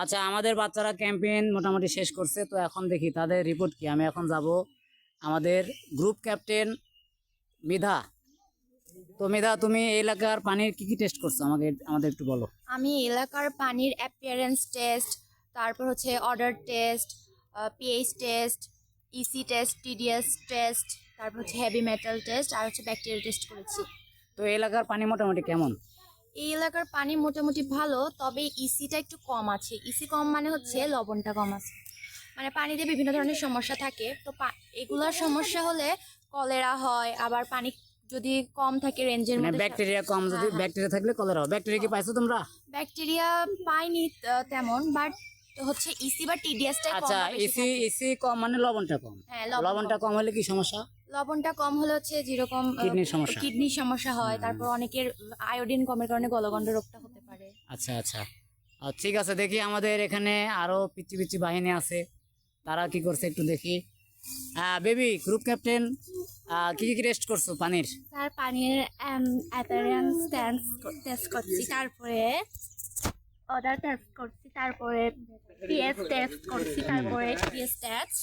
আচ্ছা, আমাদের বাচ্চারা ক্যাম্পেইন মোটামুটি শেষ করছে, তো এখন দেখি তাদের রিপোর্ট কি। আমি এখন যাব আমাদের গ্রুপ ক্যাপ্টেন মেধা। তো মেধা, তুমি এই এলাকার পানির কি কি টেস্ট করছো আমাদের একটু বলো। আমি এলাকার পানির অ্যাপিয়ারেন্স টেস্ট, তারপর হচ্ছে order test, pH test, EC test, TDS test, তারপর হচ্ছে হেভি মেটাল টেস্ট আর হচ্ছে ব্যাকটেরিয়া টেস্ট করেছি। তো এই এলাকার পানি মোটামুটি কেমন? এই এলাকার পানি মোটামুটি ভালো, তবে ইসিটা একটু কম আছে। ইসি কম মানে হচ্ছে লবণটা কম আছে। মানে পানিতে বিভিন্ন ধরনের সমস্যা থাকে, তো এগুলোর সমস্যা হলে কলেরা হয়। আবার পানি যদি কম থাকে রেঞ্জের মানে মধ্যে, ব্যাকটেরিয়া কম, যদি ব্যাকটেরিয়া থাকলে কলেরা হবে। ব্যাকটেরিয়া কি পাইছো তোমরা? ব্যাকটেরিয়া পাইনি তেমন, বাট হচ্ছে ইসি বা টিডিএসটা কম আচ্ছা, বা বেশি ইসি থাকে। ইসি কম মানে লবণটা কম। হ্যাঁ, লবণটা কম হলে কি সমস্যা? লবণটা কম হলে হচ্ছে যেরকম কিডনির সমস্যা। কিডনির সমস্যা হয়। তারপর অনেকের আয়োডিন কমের কারণে গলগণ্ড রোগটা হতে পারে। আচ্ছা আচ্ছা, ঠিক আছে। দেখি আমাদের এখানে আরো পিচ্ছি পিচ্ছি বাহিনী আছে, তারা কি করছে একটু দেখি। বেবি, গ্রুপ ক্যাপ্টেন, কি কি টেস্ট করছো পানির? স্যার, পানির অ্যাপিয়ারেন্স টেস্ট করছি, তারপরে অর্ডার টেস্ট করছি, তারপরে পিএস টেস্ট করছি, তারপরে টিডিএস টেস্ট,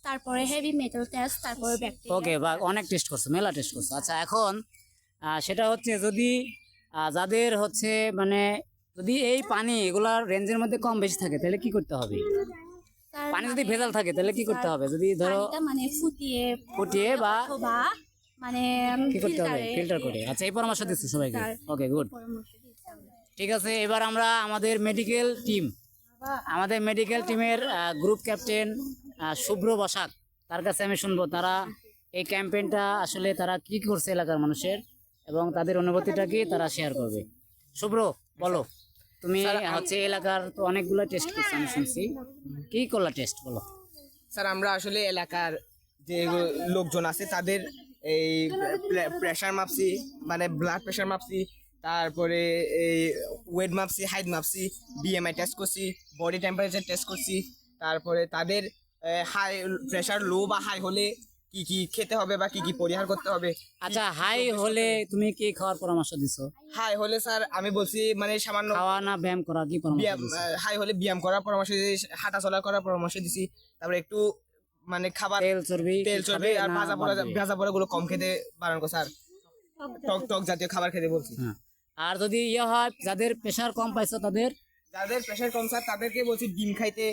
তারপরে হেভি মেটাল টেস্ট, তারপরে ব্যাকটেরিয়া। ওকে, বা অনেক টেস্ট করছো, মেলা টেস্ট করছো। আচ্ছা, এখন সেটা হচ্ছে যদি যাদের হচ্ছে মানে যদি এই পানি এগুলার রেঞ্জের মধ্যে কম বেশি থাকে তাহলে কি করতে হবে? পানি যদি ভেজাল থাকে তাহলে কি করতে হবে? যদি ধরো মানে ফুটিয়ে বা অথবা মানে কি করতে হবে? ফিল্টার করে। আচ্ছা, এই পরামর্শ দিচ্ছি সবাইকে। ওকে, গুড, ঠিক আছে। এবার আমরা আমাদের মেডিকেল টিমের গ্রুপ ক্যাপ্টেন শুভ্র বসাক, তার কাছে আমি শুনবো তারা এই ক্যাম্পেইনটা আসলে তারা কি করছে এলাকার মানুষের এবং তাদের অনুভূতিটা কি তারা শেয়ার করবে। শুভ্র, বলো। তুমি হচ্ছে এলাকার তো অনেকগুলো টেস্ট করছো আমি শুনছি, কি করলা টেস্ট বলো। স্যার, আমরা আসলে এলাকার যে লোকজন আছে তাদের এই প্রেশার মাপছি, মানে ব্লাড প্রেশার মাপছি, তারপরে এই ওয়েট মাপছি, হাইট মাপছি, বিএমআই টেস্ট করছি, বডি টেম্পারেচার টেস্ট করছি, তারপরে তাদের হাই প্রেশার লো বা হাই হলে কি কি খেতে হবে বা কি কি পরিহার করতে হবে। আচ্ছা, হাই হলে তুমি কি খাওয়ার পরামর্শ দিছো? হাই হলে স্যার আমি বলছি মানে সামান্য খাওয়া না ব্যায়াম করা, কি পরামর্শ ব্যায়াম, দিছো? হাই হলে ব্যায়াম করার পরামর্শ দিয়েছি, হাঁটা চলা করার পরামর্শ দিছি। তারপরে একটু মানে খাবার তেল চর্বি আর ভাজা পোড়া গুলো কম খেতে বারণ করছে। আর টক টক জাতীয় খাবার খেতে বলছি। হ্যাঁ, আর যদি ইয়ে হয় যাদের প্রেশার কম পাইছো যাদের প্রেশার কম স্যার তাদেরকে বলছি ডিম খাইতে,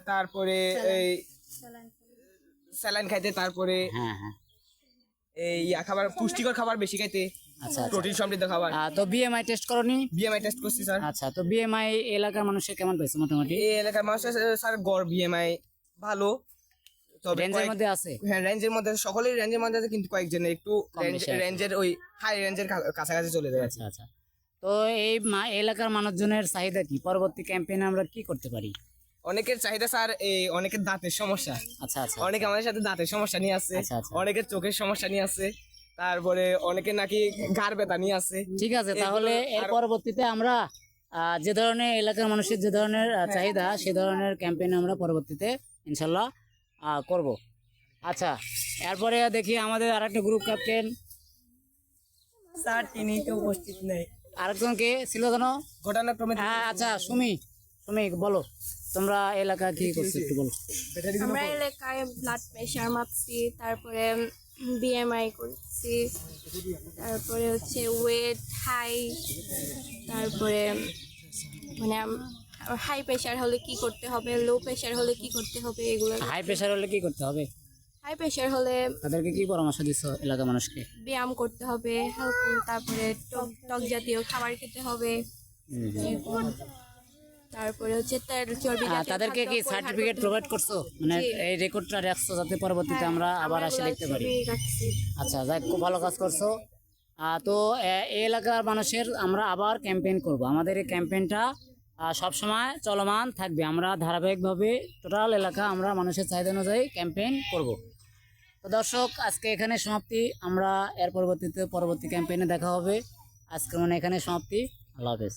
তারপরে এই স্যালাইন খাইতে, তারপরে হ্যাঁ হ্যাঁ, এই খাবার পুষ্টিকর খাবার বেশি খাইতে, আচ্ছা প্রোটিন সমৃদ্ধ খাবার। তো বিএমআই টেস্ট করনি? বিএমআই টেস্ট করছি স্যার। আচ্ছা, তো বিএমআই এলাকার মানুষের কেমন পাইছে মোটামুটি? এই এলাকার মানুষের স্যার গড় বিএমআই ভালো, তবে রেঞ্জের মধ্যে আছে? হ্যাঁ, রেঞ্জের মধ্যে, সকলের রেঞ্জের মধ্যে আছে, কিন্তু কয়েকজনের একটু রেঞ্জের ওই হাই রেঞ্জের কাছাকাছি চলে যায়। আচ্ছা আচ্ছা, তো এই এলাকার মানুষজনের চাহিদা কি? পরবর্তী ক্যাম্পেইনে আমরা কি করতে পারি? অনেকের চাহিদা স্যার, এই অনেকের দাঁতের সমস্যা। আচ্ছা আচ্ছা, অনেকে আমাদের সাথে দাঁতের সমস্যা নিয়ে আসছে, আচ্ছা, আচ্ছা। অনেকের চোখের সমস্যা নিয়ে আসছে, তারপরে অনেকে নাকি ঘাড় ব্যথা নিয়ে আসছে। ঠিক আছে, তাহলে এর পরবর্তীতে আমরা যে ধরনের এলাকার মানুষের যে ধরনের চাহিদা সে ধরনের ক্যাম্পেইন আমরা পরবর্তীতে ইনশাল্লাহ করব। আচ্ছা, এরপরে দেখি আমাদের আরেকটা গ্রুপ ক্যাপ্টেন স্যার তিনি তো উপস্থিত নেই। আরেকজন কে ছিল জানো? ঘটনাক্রমে হ্যাঁ, আচ্ছা, সুমি বলো, তোমরা এলাকা কি করছো একটু বলো। আমরা এলাকায় ব্লাড প্রেশার মাপছি, তারপরে বিএমআই করছি, তারপরে হচ্ছে ওয়েট হাই, তারপরে মানে হাই প্রেশার হলে কি করতে হবে, লো প্রেশার হলে কি করতে হবে, এগুলো। হাই প্রেশার হলে কি করতে হবে? হাই প্রেশার হলে তাদেরকে কি পরামর্শ দিছো এলাকার মানুষকে? ব্যায়াম করতে হবে, তারপরে টক টক জাতীয় খাবার খেতে হবে, তারপরে হচ্ছে তেল চর্বি জাতীয় তাদেরকে কি খাদ্য সার্টিফিকেট প্রোভাইড করছো? মানে এই রেকর্ডটা রাখছো যাতে পরবর্তীতে আমরা আবার আসে লিখতে পারি। রাখছি। আচ্ছা, যাই, খুব ভালো কাজ করছো। তো এই এলাকার মানুষের আমরা আবার ক্যাম্পেইন করব। আমাদের এই ক্যাম্পেইনটা সবসময় চলমান থাকবে। আমরা ধারাবাহিকভাবে টোটাল এলাকা আমরা মানুষের চাহিদা অনুযায়ী ক্যাম্পেইন করব। তো দর্শক, আজকে এখানে সমাপ্তি। আমরা এর পরবর্তী ক্যাম্পেইনে দেখা হবে। আজকে মানে এখানে সমাপ্তি। আল্লাহ হাফেজ।